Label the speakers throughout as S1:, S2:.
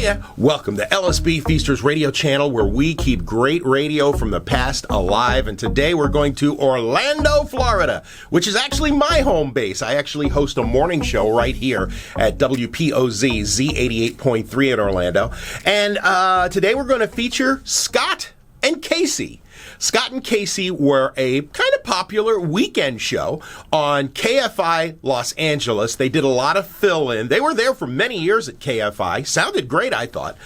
S1: Hiya! Welcome to LSB Feasters Radio Channel, where we keep great radio from the past alive. And today we're going to Orlando, Florida, which is actually my home base. I actually host a morning show right here at WPOZ Z88.3 in Orlando. And today we're going to feature Scott and Casey. Scott and Casey were a kind of popular weekend show on KFI Los Angeles. They did a lot of fill-in. They were there for many years at KFI. Sounded great, I thought.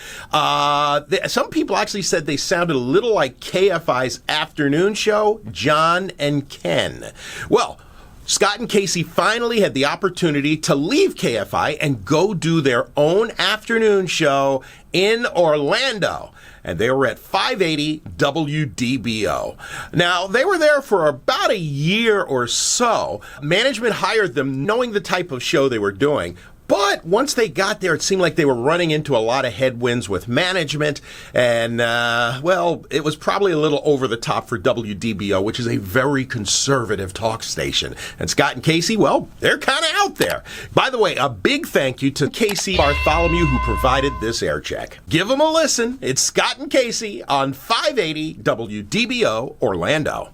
S1: Some people actually said they sounded a little like KFI's afternoon show, John and Ken. Well, Scott and Casey finally had the opportunity to leave KFI and go do their own afternoon show in Orlando. And they were at 580 WDBO. Now, they were there for about a year or so. Management hired them knowing the type of show they were doing. But once they got there, it seemed like they were running into a lot of headwinds with management. And, well, it was probably a little over the top for WDBO, which is a very conservative talk station. And Scott and Casey, well, they're kind of out there. By the way, a big thank you to Casey Bartholomew, who provided this air check. Give them a listen. It's Scott and Casey on 580 WDBO Orlando.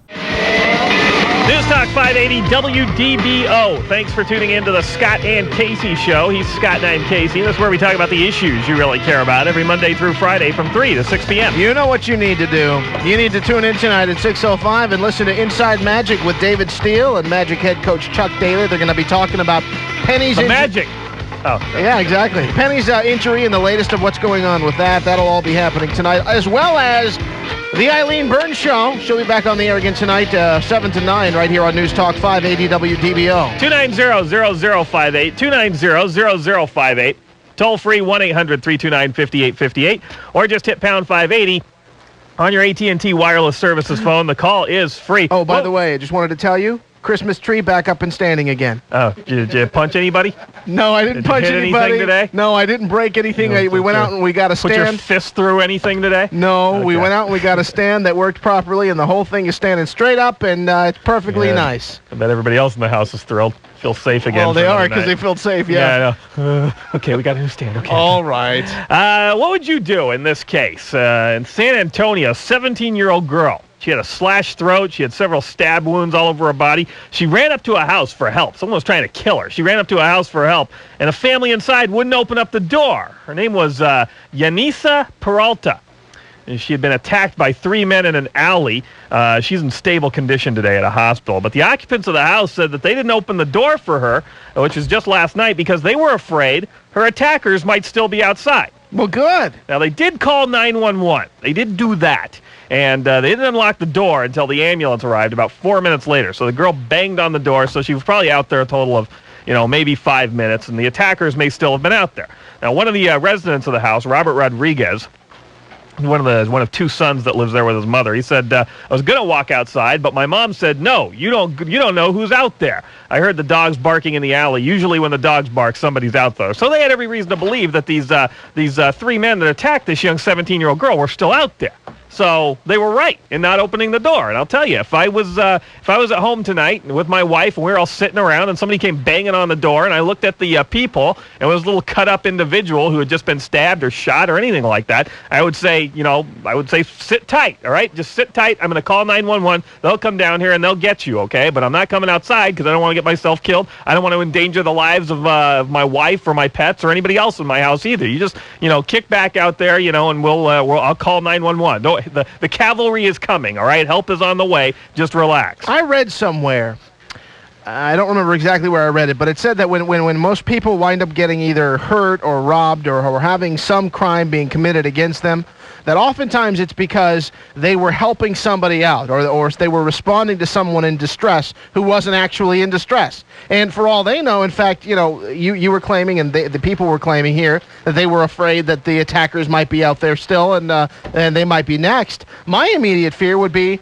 S2: News Talk 580 WDBO. Thanks for tuning in to the Scott and Casey Show. He's Scott and I'm Casey. That's where we talk about the issues you really care about every Monday through Friday from 3 to 6 p.m.
S3: You know what you need to do. You need to tune in tonight at 6:05 and listen to Inside Magic with David Steele and Magic head coach Chuck Daly. They're going to be talking about Penny's
S2: Magic. Oh,
S3: yeah, exactly. Penny's injury and the latest of what's going on with that. That'll all be happening tonight, as well as the Eileen Burns Show. She'll be back on the air again tonight, 7 to 9, right here on News Talk 580 WDBO.
S2: 290-0058, 290-0058. Toll free 1-800-329-5858, or just hit pound 580 on your AT&T wireless services phone. The call is free.
S3: Oh, by the way, I just wanted to tell you, Christmas tree back up and standing again.
S2: Oh, did you punch anybody?
S3: No, I didn't punch anybody.
S2: Anything today?
S3: No, I didn't break anything. We went out and we got a stand.
S2: Put your fist through anything today?
S3: No, okay. We went out and we got a stand that worked properly, and the whole thing is standing straight up, and it's perfectly nice.
S2: I bet everybody else in the house is thrilled. Feel safe again.
S3: Well, they are, because they feel safe, yeah.
S2: I know. Okay, we got a new stand. Okay.
S3: All right.
S2: What would you do in this case? In San Antonio, a 17-year-old girl. She had a slashed throat. She had several stab wounds all over her body. She ran up to a house for help. Someone was trying to kill her. She ran up to a house for help, and a family inside wouldn't open up the door. Her name was Yanisa Peralta. And she had been attacked by 3 men in an alley. She's in stable condition today at a hospital. But the occupants of the house said that they didn't open the door for her, which was just last night, because they were afraid her attackers might still be outside.
S3: Well, good.
S2: Now, they did call 911. They did do that. And they didn't unlock the door until the ambulance arrived about 4 minutes later. So the girl banged on the door, so she was probably out there a total of, maybe 5 minutes, and the attackers may still have been out there. Now, one of the residents of the house, Robert Rodriguez, one of 2 sons that lives there with his mother, he said, I was going to walk outside, but my mom said, no, you don't know who's out there. I heard the dogs barking in the alley. Usually when the dogs bark, somebody's out there. So they had every reason to believe that these 3 men that attacked this young 17-year-old girl were still out there. So they were right in not opening the door. And I'll tell you, if I was at home tonight with my wife and we were all sitting around and somebody came banging on the door and I looked at the people and it was a little cut-up individual who had just been stabbed or shot or anything like that, I would say, sit tight, all right? Just sit tight. I'm going to call 911. They'll come down here and they'll get you, okay? But I'm not coming outside because I don't want to get myself killed. I don't want to endanger the lives of my wife or my pets or anybody else in my house either. You just, kick back out there, and I'll call 911. The cavalry is coming, all right? Help is on the way. Just relax.
S3: I read somewhere, I don't remember exactly where I read it, but it said that when most people wind up getting either hurt or robbed or having some crime being committed against them, that oftentimes it's because they were helping somebody out or they were responding to someone in distress who wasn't actually in distress. And for all they know, in fact, you were claiming and the people were claiming here that they were afraid that the attackers might be out there still and they might be next. My immediate fear would be,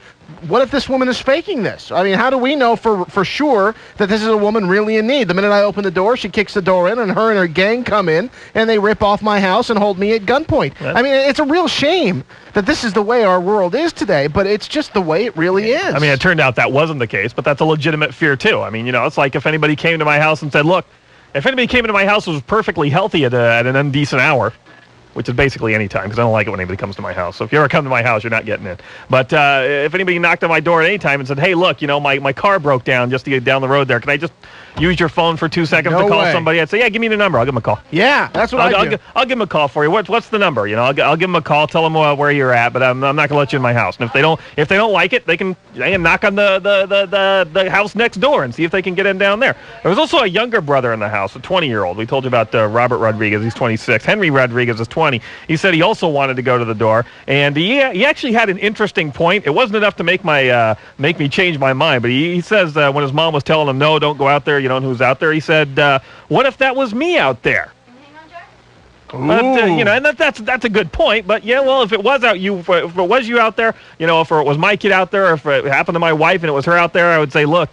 S3: what if this woman is faking this? I mean, how do we know for sure that this is a woman really in need? The minute I open the door, she kicks the door in, and her gang come in, and they rip off my house and hold me at gunpoint. I mean, it's a real shame that this is the way our world is today, but it's just the way it really is.
S2: I mean, it turned out that wasn't the case, but that's a legitimate fear, too. I mean, it's like if anybody came to my house and said, look, if anybody came into my house and was perfectly healthy at an indecent hour, which is basically any time because I don't like it when anybody comes to my house. So if you ever come to my house, you're not getting in. But if anybody knocked on my door at any time and said, hey, look, my car broke down just to get down the road there. Can I just use your phone for 2 seconds to call somebody? I'd say, yeah, give me the number. I'll give them a call.
S3: Yeah, that's what I do.
S2: I'll give them a call for you. What's the number? I'll give them a call, tell them where you're at, but I'm not going to let you in my house. And if they don't like it, they can knock on the house next door and see if they can get in down there. There was also a younger brother in the house, a 20-year-old. We told you about Robert Rodriguez. He's 26. Henry Rodriguez is 20. He said he also wanted to go to the door, and he actually had an interesting point. It wasn't enough to make me change my mind, but he says when his mom was telling him, no, don't go out there, and who's out there, he said, what if that was me out there? But, and that's a good point. But yeah, well, if it was if it was you out there, if it was my kid out there, or if it happened to my wife and it was her out there, I would say, look,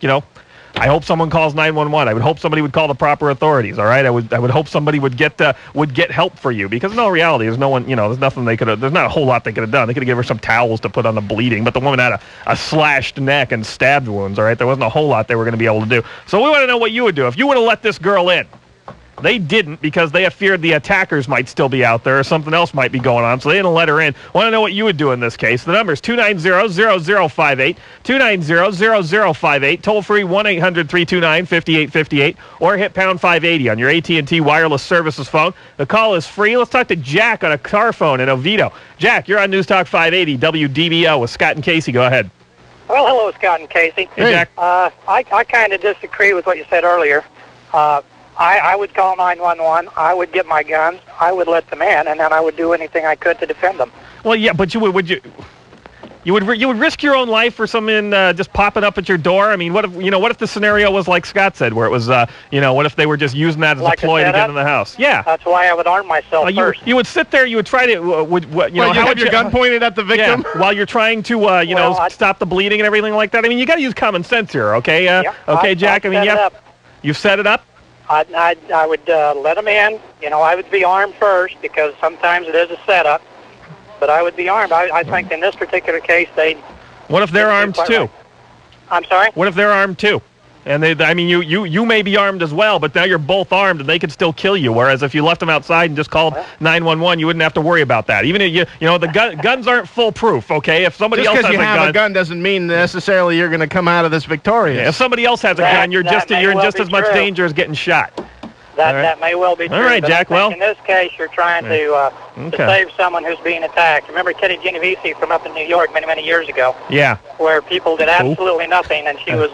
S2: I hope someone calls 911. I would hope somebody would call the proper authorities. All right, I would hope somebody would get help for you, because in all reality, there's no one, there's nothing they could have. There's not a whole lot they could have done. They could have given her some towels to put on the bleeding, but the woman had a slashed neck and stabbed wounds. All right, there wasn't a whole lot they were going to be able to do. So we want to know what you would do if you would have let this girl in. They didn't, because they feared the attackers might still be out there or something else might be going on, so they didn't let her in. Want to know what you would do in this case? The number is 290-0058, 290-0058, toll-free 1-800-329-5858, or hit pound 580 on your AT&T wireless services phone. The call is free. Let's talk to Jack on a car phone in Oviedo. Jack, you're on News Talk 580 WDBO with Scott and Casey. Go ahead.
S4: Well, hello, Scott and Casey.
S2: Hey, Jack.
S4: I kind of disagree with what you said earlier. I would call 911. I would get my guns. I would let them in, and then I would do anything I could to defend them.
S2: Well, yeah, but you would risk your own life for someone just popping up at your door? I mean, what if the scenario was like Scott said, where it was what if they were just using that as a ploy to get in the house? Yeah,
S4: that's why I would arm myself first.
S2: You would sit there. You would try to how would
S3: your gun pointed at the victim?
S2: Yeah, while you're trying to stop the bleeding and everything like that. I mean, you got to use common sense here, okay? Jack. You've set it up.
S4: I would let them in. I would be armed first, because sometimes it is a setup. But I would be armed. I think in this particular case,
S2: What if they're armed too?
S4: Right. I'm sorry?
S2: What if they're armed too? And you may be armed as well, but now you're both armed, and they could still kill you. Whereas if you left them outside and just called 911, you wouldn't have to worry about that. Even if the guns aren't foolproof. Okay, if somebody else has a gun,
S3: just because you have a gun doesn't mean necessarily you're going to come out of this victorious.
S2: Yeah, if somebody else has a gun, you're in just as much danger as getting shot.
S4: That may well be true.
S2: All right, Jack. Well,
S4: in this case, you're trying to save someone who's being attacked. Remember Kitty Genovese from up in New York many years ago?
S2: Yeah.
S4: Where people did absolutely nothing, and she was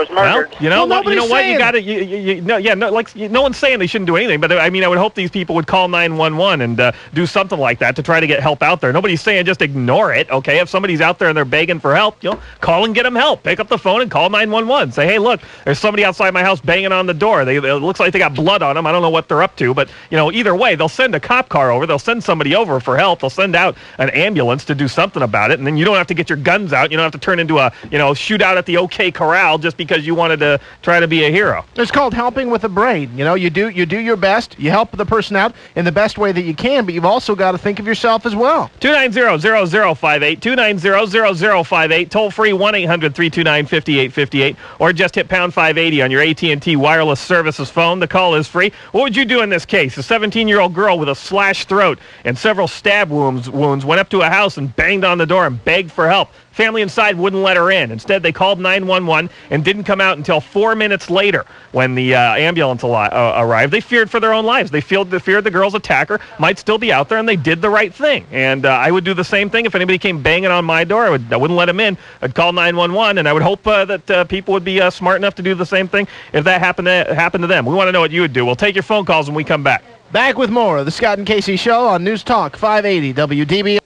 S4: murdered.
S2: Well, what? You got to. No one's saying they shouldn't do anything, but I would hope these people would call 911 and do something like that to try to get help out there. Nobody's saying just ignore it. Okay, if somebody's out there and they're begging for help, call and get them help. Pick up the phone and call 911. Say, hey, look, there's somebody outside my house banging on the door. It looks like they got blood on them. I don't know what they're up to, but either way, they'll send a cop car over. They'll send somebody over for help. They'll send out an ambulance to do something about it, and then you don't have to get your guns out. You don't have to turn into a shootout at the OK Corral just because you wanted to try to be a hero.
S3: It's called helping with a brain. You do your best. You help the person out in the best way that you can, but you've also got to think of yourself as well.
S2: 290-0058, 290-0058, toll free 1-800-329-5858, or just hit pound 580 on your AT&T wireless services phone. The call is free. What would you do in this case? A 17-year-old girl with a slashed throat and several stab wounds went up to a house and banged on the door and begged for help. Family inside wouldn't let her in. Instead, they called 911 and didn't come out until 4 minutes later when the ambulance arrived. They feared for their own lives. They feared the girl's attacker might still be out there, and they did the right thing. And I would do the same thing if anybody came banging on my door. I wouldn't let them in. I'd call 911, and I would hope that people would be smart enough to do the same thing if that happened to them. We want to know what you would do. We'll take your phone calls when we come back.
S3: Back with more of the Scott and Casey Show on News Talk 580 WDBO.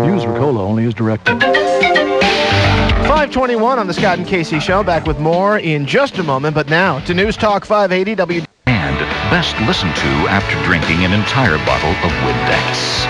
S5: Use Ricola only as directed.
S3: 521 on the Scott and Casey Show. Back with more in just a moment, but now to News Talk 580 WDBO.
S5: And best listened to after drinking an entire bottle of Windex.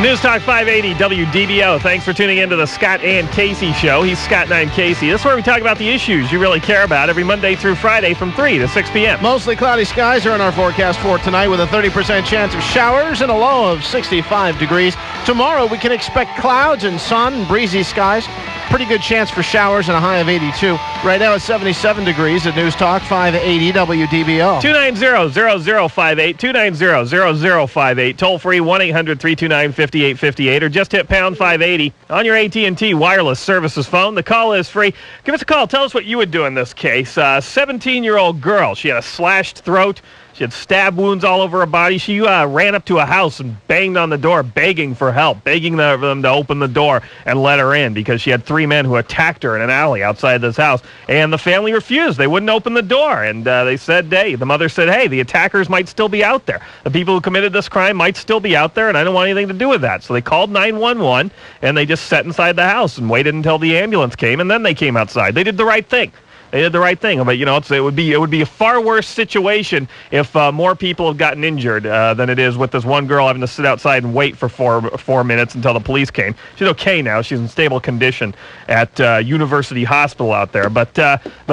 S2: News Talk 580 WDBO. Thanks for tuning in to the Scott and Casey Show. He's Scott and I'm Casey. This is where we talk about the issues you really care about every Monday through Friday from 3 to 6 p.m.
S3: Mostly cloudy skies are in our forecast for tonight with a 30% chance of showers and a low of 65 degrees. Tomorrow we can expect clouds and sun and breezy skies. Pretty good chance for showers and a high of 82. Right now it's 77 degrees at News Talk 580 WDBO.
S2: 290-0058, 290-0058, toll free 1-800-329-5858, or just hit pound 580 on your AT&T wireless services phone. The call is free. Give us a call. Tell us what you would do in this case. 17-year-old girl. She had a slashed throat. She had stab wounds all over her body. She ran up to a house and banged on the door, begging for help, begging them to open the door and let her in because she had 3 men who attacked her in an alley outside this house. And the family refused. They wouldn't open the door. And they said, the mother said, hey, the attackers might still be out there. The people who committed this crime might still be out there, and I don't want anything to do with that. So they called 911, and they just sat inside the house and waited until the ambulance came, and then they came outside. They did the right thing. They did the right thing, but it would be a far worse situation if more people have gotten injured than it is with this one girl having to sit outside and wait for four minutes until the police came. She's okay now; she's in stable condition at University Hospital out there. But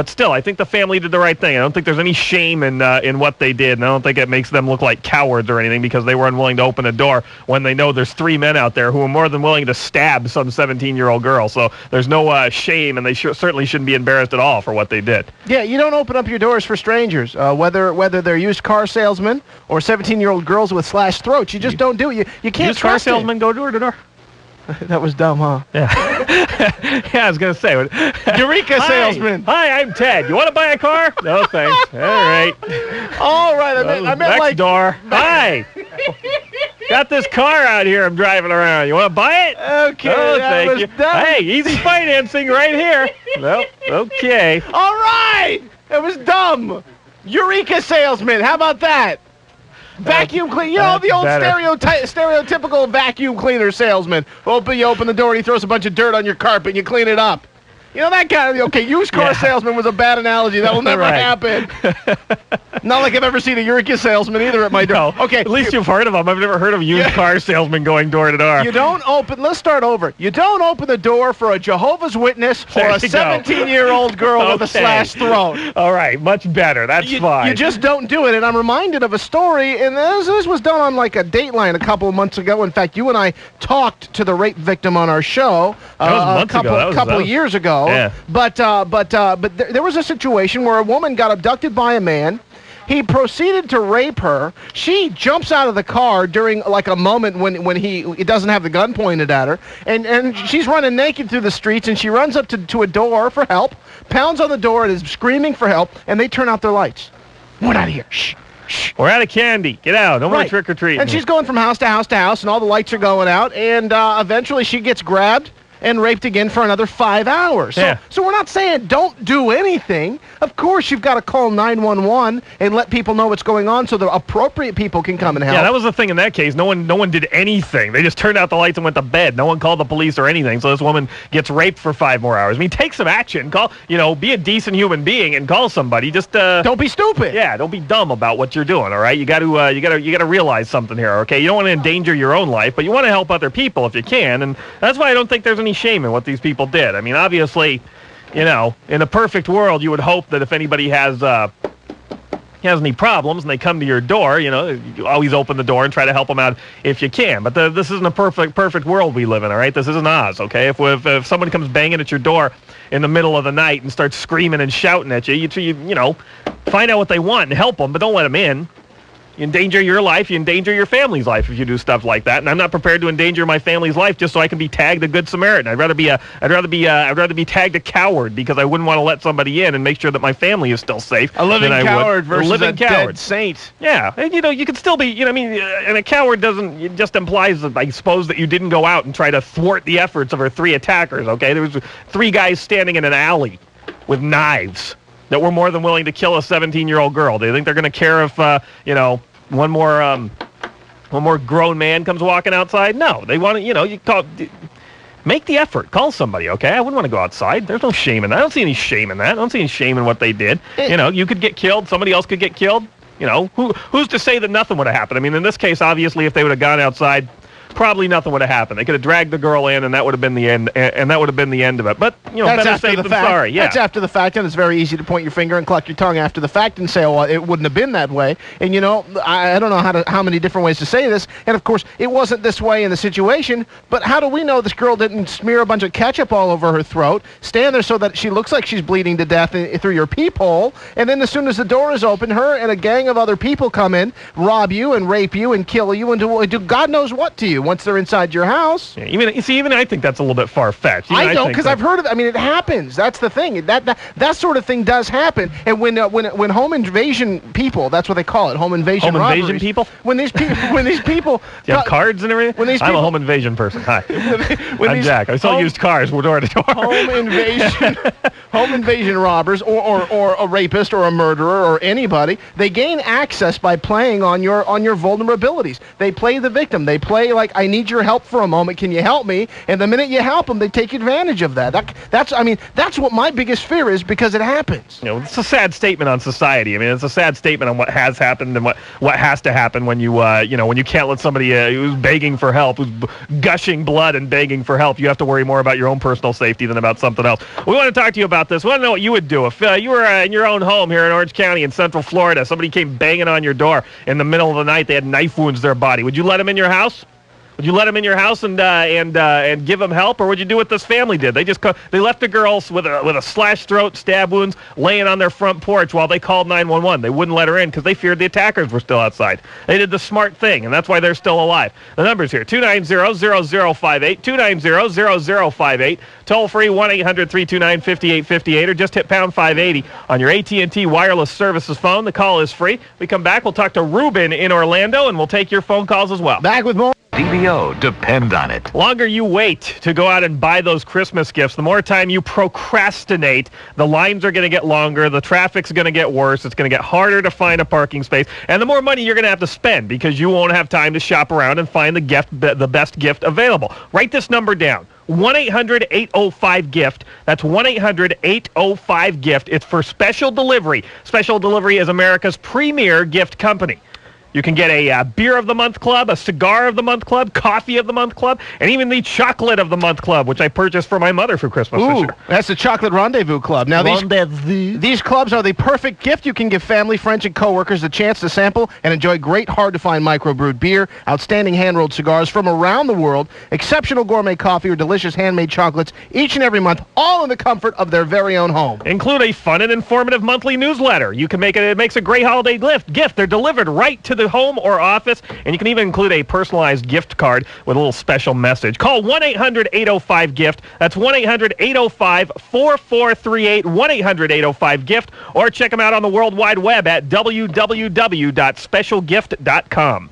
S2: still, I think the family did the right thing. I don't think there's any shame in what they did, and I don't think it makes them look like cowards or anything because they were unwilling to open a door when they know there's 3 men out there who are more than willing to stab some 17-year-old girl. So there's no shame, and they certainly shouldn't be embarrassed at all for what they did.
S3: Yeah, you don't open up your doors for strangers, whether they're used car salesmen or 17-year-old girls with slashed throats. You just don't do it. You can't
S2: used car salesmen go door to door.
S3: That was dumb, huh?
S2: Yeah. Yeah, I was going to say.
S3: Eureka salesman.
S2: Hi, I'm Ted. You want to buy a car? No, thanks. All right.
S3: All right. I meant
S2: next
S3: like
S2: door. Hi. Got this car out here I'm driving around. You want to buy it?
S3: Okay.
S2: Oh,
S3: that
S2: thank
S3: was
S2: you.
S3: dumb.
S2: Hey, easy financing right here. Nope. Okay.
S3: All right. That was dumb. Eureka salesman. How about that? Vacuum cleaner. You know, the old stereotypical vacuum cleaner salesman. You open the door and he throws a bunch of dirt on your carpet and you clean it up. You know, that kind of, used car salesman was a bad analogy. That will never happen. Not like I've ever seen a Eureka salesman either at my door.
S2: No.
S3: Okay.
S2: At least you've heard of them. I've never heard of used car salesmen going door to door.
S3: You don't open, let's start over. You don't open the door for a Jehovah's Witness or a 17-year-old girl with a slashed throat.
S2: All right, much better. That's fine.
S3: You just don't do it. And I'm reminded of a story, and this was done on like a Dateline a couple of months ago. In fact, you and I talked to the rape victim on our show a couple of years ago.
S2: Yeah.
S3: But there was a situation where a woman got abducted by a man. He proceeded to rape her. She jumps out of the car during like a moment when he doesn't have the gun pointed at her, and she's running naked through the streets, and she runs up to a door for help, pounds on the door, and is screaming for help, and they turn out their lights. Get out of here. Shh.
S2: We're out of candy. Get out. No more trick-or-treating.
S3: And she's going from house to house to house, and all the lights are going out, and eventually she gets grabbed and raped again for another 5 hours. So we're not saying don't do anything. Of course, you've got to call 911 and let people know what's going on so the appropriate people can come and help.
S2: Yeah, that was the thing in that case. No one did anything. They just turned out the lights and went to bed. No one called the police or anything. So this woman gets raped for 5 more hours. I mean, take some action. Be a decent human being and call somebody. Just
S3: don't be stupid.
S2: Yeah, don't be dumb about what you're doing. All right, you got to realize something here. Okay, you don't want to endanger your own life, but you want to help other people if you can. And that's why I don't think there's any shame in what these people did. I mean, obviously, in a perfect world, you would hope that if anybody has any problems and they come to your door, you always open the door and try to help them out if you can. But this isn't a perfect world we live in, all right? This isn't Oz, okay? If someone comes banging at your door in the middle of the night and starts screaming and shouting at you, find out what they want and help them, but don't let them in. You endanger your life, you endanger your family's life if you do stuff like that. And I'm not prepared to endanger my family's life just so I can be tagged a good Samaritan. I'd rather be tagged a coward because I wouldn't want to let somebody in and make sure that my family is still safe.
S3: A living coward versus a dead saint.
S2: Yeah, and you could still be, and a coward it just implies, I suppose, that you didn't go out and try to thwart the efforts of our 3 attackers, okay? There was 3 guys standing in an alley with knives that were more than willing to kill a 17-year-old girl. Do you think they're going to care if, one more grown man comes walking outside? No, they want to, make the effort. Call somebody, okay? I wouldn't want to go outside. There's no shame in that. I don't see any shame in that. I don't see any shame in what they did. You could get killed. Somebody else could get killed. Who's to say that nothing would have happened? I mean, in this case, obviously, if they would have gone outside probably nothing would have happened. They could have dragged the girl in, and that would have been the end. And that would have been the end of it. But better safe than sorry. Yeah,
S3: that's after the fact, and it's very easy to point your finger and cluck your tongue after the fact and say, "Oh, well, it wouldn't have been that way." And I don't know how many different ways to say this. And of course, it wasn't this way in the situation. But how do we know this girl didn't smear a bunch of ketchup all over her throat, stand there so that she looks like she's bleeding to death through your peephole, and then as soon as the door is open, her and a gang of other people come in, rob you and rape you and kill you and do God knows what to you once they're inside your house?
S2: Yeah, even I think that's a little bit far-fetched.
S3: I don't, because I've heard of it. I mean, it happens. That's the thing. That sort of thing does happen. And when home invasion people, that's what they call it, home invasion robberies.
S2: Home invasion people?
S3: When these people
S2: do you have cards and everything? I'm a home invasion person. Hi. I'm Jack. I sell used cars door to door.
S3: Home invasion robbers or a rapist or a murderer or anybody, they gain access by playing on your vulnerabilities. They play the victim. They play like, I need your help for a moment. Can you help me? And the minute you help them, they take advantage of that. That's what my biggest fear is, because it happens.
S2: It's a sad statement on society. I mean, it's a sad statement on what has happened and what has to happen when you when you can't let somebody who's begging for help, who's gushing blood and begging for help. You have to worry more about your own personal safety than about something else. We want to talk to you about this. We want to know what you would do if you were in your own home here in Orange County in Central Florida. Somebody came banging on your door in the middle of the night. They had knife wounds to their body. Would you let them in your house? Would you let them in your house and give them help, or would you do what this family did? They left the girls with a slashed throat, stab wounds, laying on their front porch while they called 911. They wouldn't let her in because they feared the attackers were still outside. They did the smart thing, and that's why they're still alive. The number's here: 290-0058, 290-0058. Toll free 1-800-329-5858, or just hit pound 580 on your AT&T wireless services phone. The call is free. We come back. We'll talk to Ruben in Orlando, and we'll take your phone calls as well.
S3: Back with more.
S5: DBO, depend on it.
S2: The longer you wait to go out and buy those Christmas gifts, the more time you procrastinate. The lines are going to get longer. The traffic's going to get worse. It's going to get harder to find a parking space. And the more money you're going to have to spend, because you won't have time to shop around and find the best gift available. Write this number down: 1-800-805-GIFT. That's 1-800-805-GIFT. It's for special delivery. Special Delivery is America's premier gift company. You can get a Beer of the Month Club, a Cigar of the Month Club, Coffee of the Month Club, and even the Chocolate of the Month Club, which I purchased for my mother for Christmas this year.
S3: That's the Chocolate Rendezvous Club. Now, these clubs are the perfect gift. You can give family, friends, and coworkers a chance to sample and enjoy great, hard-to-find microbrewed beer, outstanding hand-rolled cigars from around the world, exceptional gourmet coffee, or delicious handmade chocolates each and every month, all in the comfort of their very own home.
S2: Include a fun and informative monthly newsletter. You can it makes a great holiday gift. They're delivered right to the home or office, and you can even include a personalized gift card with a little special message. Call 1-800-805-GIFT. That's 1-800-805-4438, 1-800-805-GIFT, or check them out on the World Wide Web at www.specialgift.com.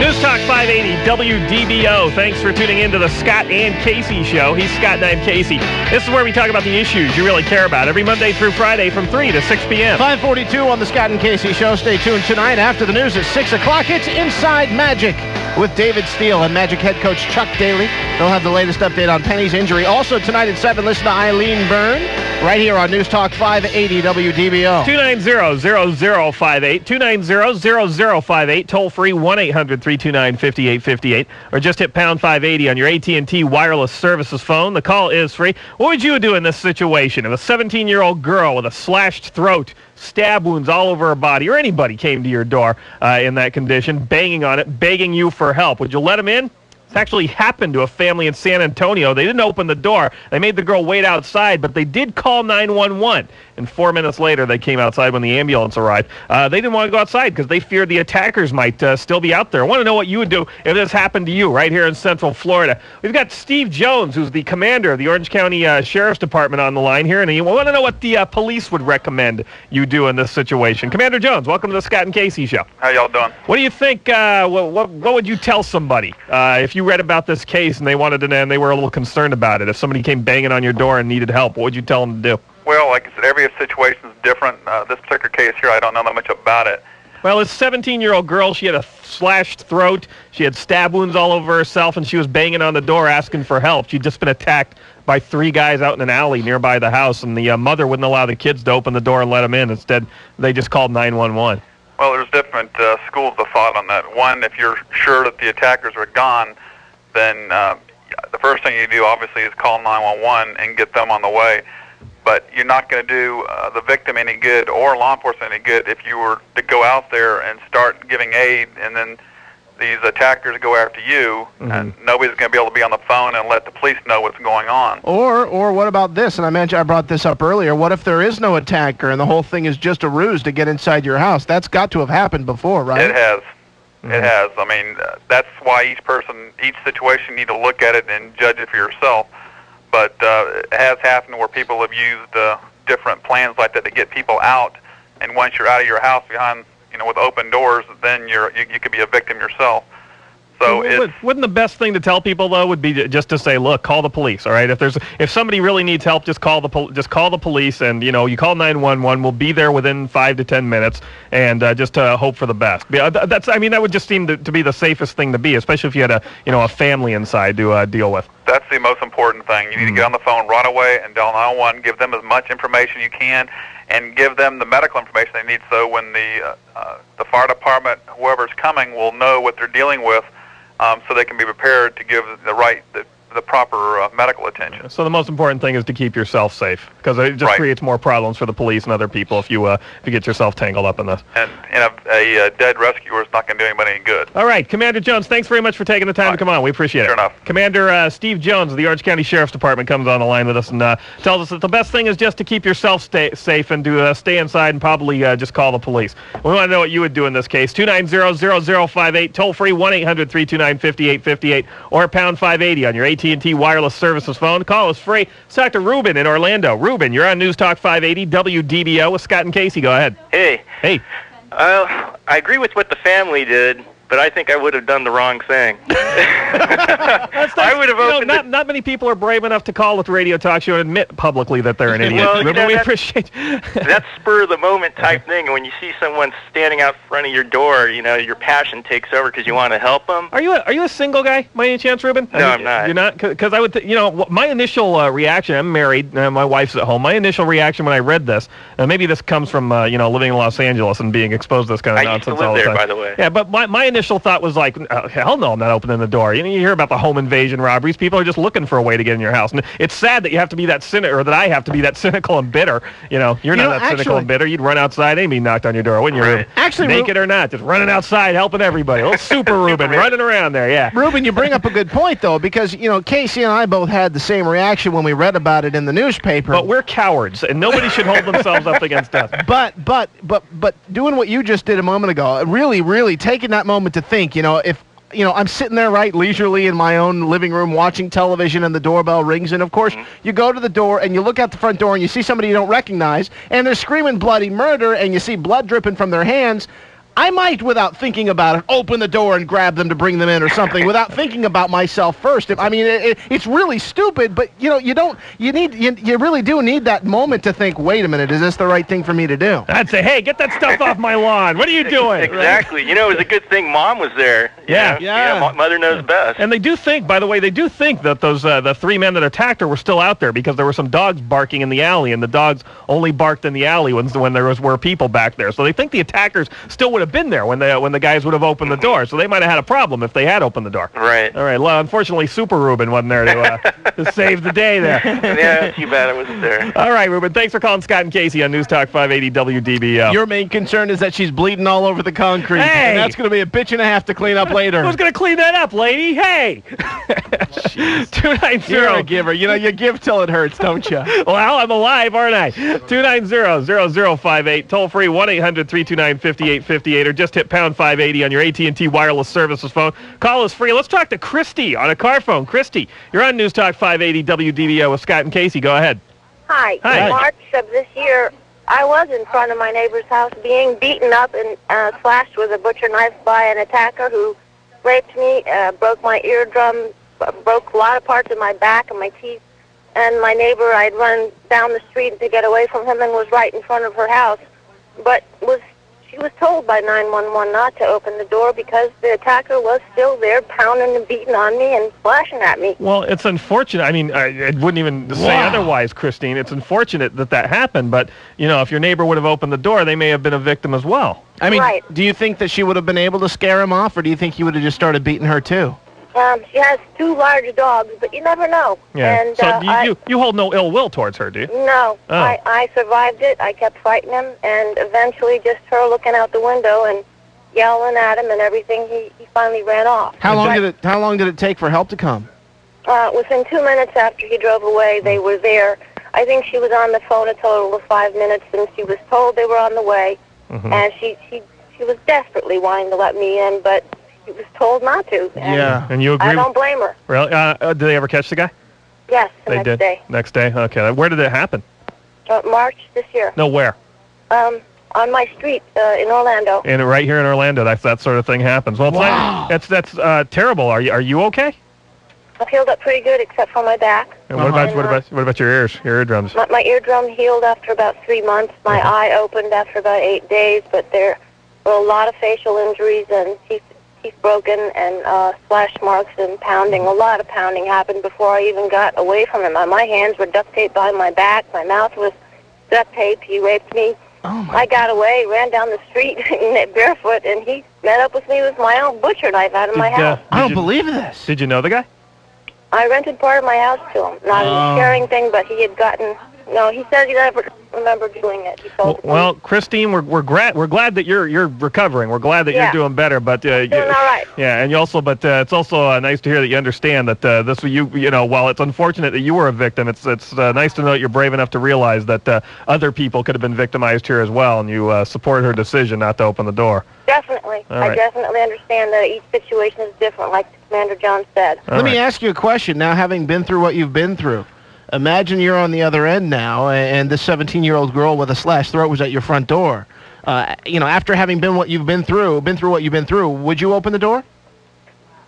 S2: News Talk 580 WDBO. Thanks for tuning in to the Scott and Casey Show. He's Scott and I'm Casey. This is where we talk about the issues you really care about every Monday through Friday from 3 to 6 p.m.
S3: 5:42 on the Scott and Casey Show. Stay tuned tonight after the news at 6 o'clock. It's Inside Magic with David Steele and Magic head coach Chuck Daly. They'll have the latest update on Penny's injury. Also tonight at 7, listen to Eileen Byrne right here on News Talk 580 WDBO.
S2: 290-0058, 290-0058, toll free 1-800-329-5858, or just hit pound 580 on your AT&T wireless services phone. The call is free. What would you do in this situation if a 17-year-old girl with a slashed throat, stab wounds all over her body, or anybody came to your door in that condition, banging on it, begging you for help? Would you let them in? It's actually happened to a family in San Antonio. They didn't open the door. They made the girl wait outside, but they did call 911. And 4 minutes later, they came outside when the ambulance arrived. They didn't want to go outside because they feared the attackers might still be out there. I want to know what you would do if this happened to you right here in Central Florida. We've got Steve Jones, who's the commander of the Orange County Sheriff's Department on the line here, and we want to know what the police would recommend you do in this situation. Commander Jones, welcome to the Scott and Casey Show.
S6: How y'all doing?
S2: What do you think, what would you tell somebody if you read about this case and they wanted to, and they were a little concerned about it? If somebody came banging on your door and needed help, what would you tell them to do?
S6: Well, like I said, every situation is different. This particular case here, I don't know that much about it.
S2: Well, this 17-year-old girl, she had a slashed throat, she had stab wounds all over herself, and she was banging on the door asking for help. She'd just been attacked by 3 guys out in an alley nearby the house, and the mother wouldn't allow the kids to open the door and let them in. Instead, they just called 911.
S6: Well, there's different schools of thought on that. One, if you're sure that the attackers are gone, then the first thing you do, obviously, is call 911 and get them on the way. But you're not going to do the victim any good or law enforcement any good if you were to go out there and start giving aid, and then these attackers go after you, and nobody's going to be able to be on the phone and let the police know what's going on.
S3: Or what about this? And I brought this up earlier. What if there is no attacker and the whole thing is just a ruse to get inside your house? That's got to have happened before, right?
S6: It has. It has. I mean, that's why each situation, you need to look at it and judge it for yourself. But it has happened where people have used different plans like that to get people out, and once you're out of your house behind, with open doors, then you could be a victim yourself. So
S2: wouldn't the best thing to tell people though would be just to say, look, call the police. All right, if somebody really needs help, just call the police, and you call 911. We'll be there within 5 to 10 minutes, and just hope for the best. That would just seem to be the safest thing to be, especially if you had a family inside to deal with.
S6: That's the most important thing. You need to get on the phone right away and dial 911. Give them as much information you can, and give them the medical information they need, so when the fire department, whoever's coming, will know what they're dealing with, so they can be prepared to give the proper medical attention.
S2: So the most important thing is to keep yourself safe, because it just creates more problems for the police and other people if you get yourself tangled up in this.
S6: And a dead rescuer is not going to do anybody any good.
S2: All right, Commander Jones, thanks very much for taking the time to come on. We appreciate it.
S6: Sure enough.
S2: Commander Steve Jones of the Orange County Sheriff's Department comes on the line with us and tells us that the best thing is just to keep yourself safe and to stay inside and probably just call the police. We want to know what you would do in this case. 290-0058, toll-free 1-800-329-5858, or pound 580 on your AT&T wireless services phone. Call us free. Let's talk to Ruben in Orlando. Ruben, you're on News Talk 580 WDBO with Scott and Casey. Go ahead.
S7: Hey.
S2: Hey.
S7: I agree with what the family did, but I think I would have done the wrong thing.
S2: I would have opened not many people are brave enough to call with radio talk show and admit publicly that they're an idiot.
S7: Well,
S2: Ruben, we appreciate
S7: that spur of the moment type thing. And when you see someone standing out front of your door, your passion takes over because you want to help them.
S2: Are you a single guy, by any chance, Ruben?
S7: No, I'm not.
S2: You're not? Because I would, my initial reaction. I'm married. My wife's at home. My initial reaction when I read this, maybe this comes from living in Los Angeles and being exposed to this kind of nonsense all the time.
S7: I used to live there, by the way.
S2: Yeah, but my initial thought was like, hell no, I'm not opening the door. You hear about the home invasion robberies. People are just looking for a way to get in your house. And it's sad that you have to be that cynical, or that I have to be that cynical and bitter. You're not that cynical and bitter. You'd run outside. Amy knocked on your door, wouldn't you, Ruben?
S3: Actually,
S2: naked or not, just running outside, helping everybody. Little super Ruben running around there, yeah.
S3: Ruben, you bring up a good point, though, because, Casey and I both had the same reaction when we read about it in the newspaper.
S2: But we're cowards, and nobody should hold themselves up against us.
S3: But doing what you just did a moment ago, really taking that moment to think, if I'm sitting there, leisurely in my own living room watching television, and the doorbell rings, and of course, you go to the door and you look out the front door and you see somebody you don't recognize, and they're screaming bloody murder, and you see blood dripping from their hands. I might, without thinking about it, open the door and grab them to bring them in or something, without thinking about myself first. It's really stupid, but you really do need that moment to think, wait a minute, is this the right thing for me to do?
S2: I'd say, hey, get that stuff off my lawn. What are you doing?
S7: Exactly. It was a good thing Mom was there.
S2: Yeah.
S7: Mother knows best.
S2: And they do think, by the way, that those the three men that attacked her were still out there, because there were some dogs barking in the alley, and the dogs only barked in the alley when there were people back there. So they think the attackers still would have been there when the guys would have opened the door. So they might have had a problem if they had opened the door.
S7: Right.
S2: All right. Well, unfortunately, Super Ruben wasn't there to save the day there.
S7: Yeah, too bad I wasn't there.
S2: All right, Ruben. Thanks for calling Scott and Casey on News Talk 580 WDBO.
S3: Your main concern is that she's bleeding all over the concrete.
S2: Hey!
S3: And that's going to be a bitch and a half to clean up later.
S2: Who's going to clean that up, lady? Hey! 290.
S3: You're a giver. You give till it hurts, don't you?
S2: Well, I'm alive, aren't I? 290-0058, toll free 1-800-329-5858, or just hit pound 580 on your AT&T wireless services phone. Call us free. Let's talk to Christy on a car phone. Christy, you're on News Talk 580 WDBO with Scott and Casey. Go ahead.
S8: Hi.
S2: Hi.
S8: In March of this year, I was in front of my neighbor's house being beaten up and slashed with a butcher knife by an attacker who raped me, broke my eardrum, broke a lot of parts of my back and my teeth. And my neighbor, I'd run down the street to get away from him and was right in front of her house. But she she was told by 911 not to open the door because the attacker was still there, pounding and beating on me and flashing at me.
S2: Well, it's unfortunate. I mean, I wouldn't even say otherwise, Christine. It's unfortunate that happened, but, you know, if your neighbor would have opened the door, they may have been a victim as well.
S3: I mean,
S8: Right.
S3: do you think that she would have been able to scare him off, or do you think he would have just started beating her too?
S8: She has 2 large dogs, but you never know.
S2: Yeah.
S8: And,
S2: So you hold no ill will towards her, do you?
S8: No,
S2: Oh.
S8: I survived it. I kept fighting him, and eventually just her looking out the window and yelling at him and everything, he finally ran off.
S3: How long did it take for help to come?
S8: Within 2 minutes after he drove away, they were there. I think she was on the phone a total of 5 minutes, and she was told they were on the way, and she was desperately wanting to let me in, but she was told not to. And
S2: And you agree?
S8: I don't blame her.
S2: Really? Did they ever catch the guy?
S8: Yes, the
S2: They
S8: next
S2: did.
S8: day.
S2: Next day? Okay. Where did it happen?
S8: March this year.
S2: No, where?
S8: On my street in Orlando.
S2: And right here in Orlando, that sort of thing happens. Well, it's that's terrible. Are you okay?
S8: I've healed up pretty good, except for my back.
S2: And what about your ears, your eardrums?
S8: My eardrum healed after about 3 months. My eye opened after about 8 days, but there were a lot of facial injuries and teeth broken and splash marks and pounding. A lot of pounding happened before I even got away from him. My hands were duct taped behind my back. My mouth was duct taped. He raped me. I got away, ran down the street barefoot, and he met up with me with my own butcher knife out of my house.
S3: I don't believe this.
S2: Did you know the guy?
S8: I rented part of my house to him. Not a sharing thing, but he had gotten... No, he says he never remembered doing it. He told me.
S2: Well, Christine, we're glad that you're recovering. We're glad that you're doing better. But
S8: doing all right.
S2: Yeah, and you also, but it's also nice to hear that you understand that this you know, while it's unfortunate that you were a victim, it's nice to know that you're brave enough to realize that other people could have been victimized here as well, and you support her decision not to open the door.
S8: Definitely.
S2: All right.
S8: I definitely understand that each situation is different, like Commander John said.
S3: Let me ask you a question. Now, having been through what you've been through, imagine you're on the other end now, and this 17-year-old girl with a slashed throat was at your front door. You know, after having been what you've been through what you've been through, would you open the door?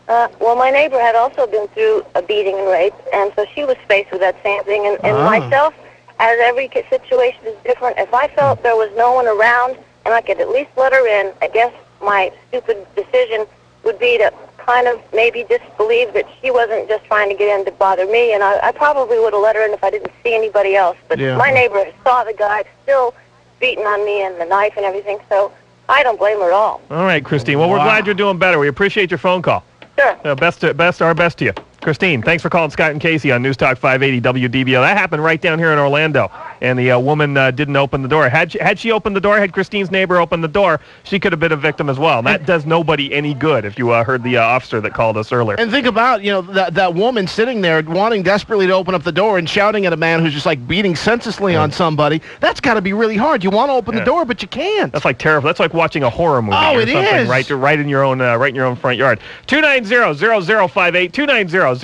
S8: Well, my neighbor had also been through a beating and rape, and so she was faced with that same thing. And myself, as every situation is different, if I felt there was no one around and I could at least let her in, I guess my stupid decision would be to kind of maybe disbelieve that she wasn't just trying to get in to bother me, and I probably would have let her in if I didn't see anybody else. But my neighbor saw the guy still beating on me and the knife and everything, so I don't blame her at all.
S2: All right, Christine. Well, we're glad you're doing better. We appreciate your phone call.
S8: Sure.
S2: Our best to you. Christine, thanks for calling Scott and Casey on News Talk 580 WDBO. That happened right down here in Orlando, and the woman didn't open the door. Had she opened the door, had Christine's neighbor opened the door, she could have been a victim as well. And that does nobody any good, if you heard the officer that called us earlier.
S3: And think about, you know, that woman sitting there wanting desperately to open up the door and shouting at a man who's just like beating senselessly on somebody. That's got to be really hard. You want to open the door, but you can't.
S2: That's like terrible. That's like watching a horror movie or
S3: it
S2: something
S3: is.
S2: right in your own front yard. 290-0058, 290-0058.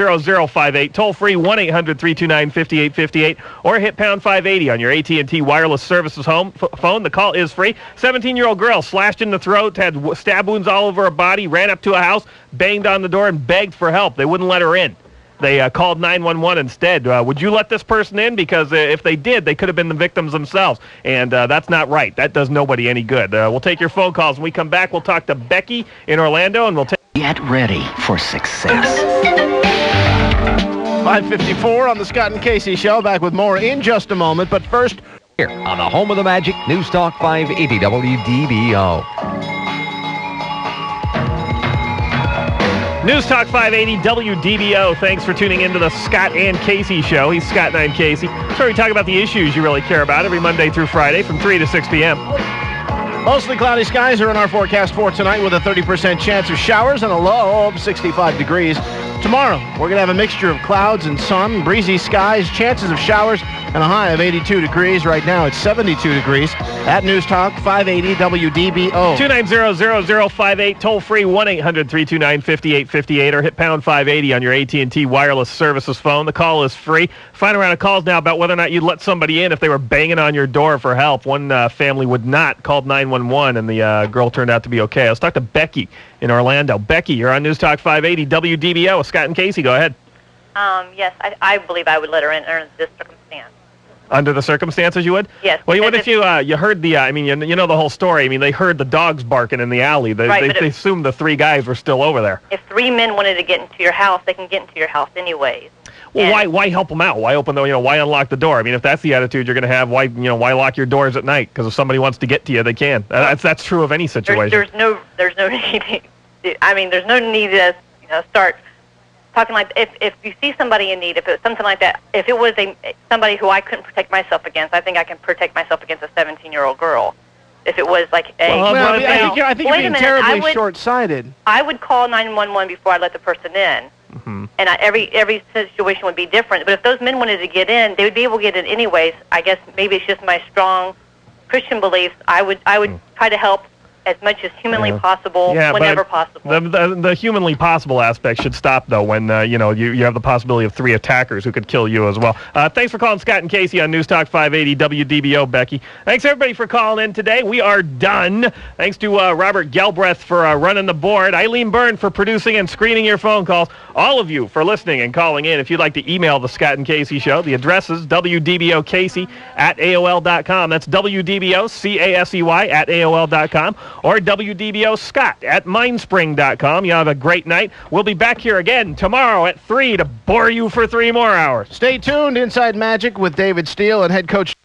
S2: Toll free 1-800-329-5858, or hit pound 580 on your AT&T wireless services phone. The call is free. 17-year-old girl slashed in the throat, had stab wounds all over her body, ran up to a house, banged on the door, and begged for help. They wouldn't let her in. They called 911 instead. Would you let this person in? Because if they did, they could have been the victims themselves. And that's not right. That does nobody any good. We'll take your phone calls. When we come back, we'll talk to Becky in Orlando, and we'll take...
S5: Get ready for success.
S3: 5:54 on the Scott and Casey Show. Back with more in just a moment. But first,
S9: here on the home of the Magic, News Talk 580 WDBO.
S2: News Talk 580 WDBO. Thanks for tuning into the Scott and Casey Show. He's Scott and I'm Casey. So we talk about the issues you really care about every Monday through Friday from 3 to 6 p.m.
S3: Mostly cloudy skies are in our forecast for tonight with a 30% chance of showers and a low of 65 degrees. Tomorrow, we're going to have a mixture of clouds and sun, breezy skies, chances of showers, and a high of 82 degrees. Right now, it's 72 degrees at News Talk 580 WDBO.
S2: 290-0058, toll free 1-800-329-5858, or hit pound 580 on your AT&T wireless services phone. The call is free. Final round of calls now about whether or not you'd let somebody in if they were banging on your door for help. One family would not, called 911, and the girl turned out to be okay. Let's talk to Becky in Orlando. Becky, you're on News Talk 580 WDBO. Scott and Casey, go ahead.
S10: Yes, I believe I would let her in under this circumstance.
S2: Under the circumstances, you would?
S10: Yes.
S2: Well, what if you heard the, you know the whole story. I mean, they heard the dogs barking in the alley. They assumed the 3 guys were still over there.
S10: If 3 men wanted to get into your house, they can get into your house anyways.
S2: Well, why help them out? Why open why unlock the door? I mean, if that's the attitude you're going to have, why lock your doors at night? Because if somebody wants to get to you, they can. That's true of any situation.
S10: There's no need. There's no need to start talking like if you see somebody in need, if it was something like that, if it was somebody who I couldn't protect myself against, I think I can protect myself against a 17-year-old girl. If it was like
S3: I think you're being terribly short-sighted.
S10: I would call 911 before I let the person in.
S2: Mm-hmm.
S10: And every situation would be different. But if those men wanted to get in, they would be able to get in anyways. I guess maybe it's just my strong Christian beliefs. I would try to help as much as humanly possible, whenever possible.
S2: The humanly possible aspect should stop, though, when you have the possibility of 3 attackers who could kill you as well. Thanks for calling Scott and Casey on News Talk 580 WDBO, Becky. Thanks, everybody, for calling in today. We are done. Thanks to Robert Gelbreth for running the board, Eileen Byrne for producing and screening your phone calls, all of you for listening and calling in. If you'd like to email the Scott and Casey Show, the address is WDBOCasey@AOL.com. That's WDBOCASEY@AOL.com. or WDBOScott@mindspring.com. You have a great night. We'll be back here again tomorrow at 3 to bore you for 3 more hours.
S3: Stay tuned. Inside Magic with David Steele and head coach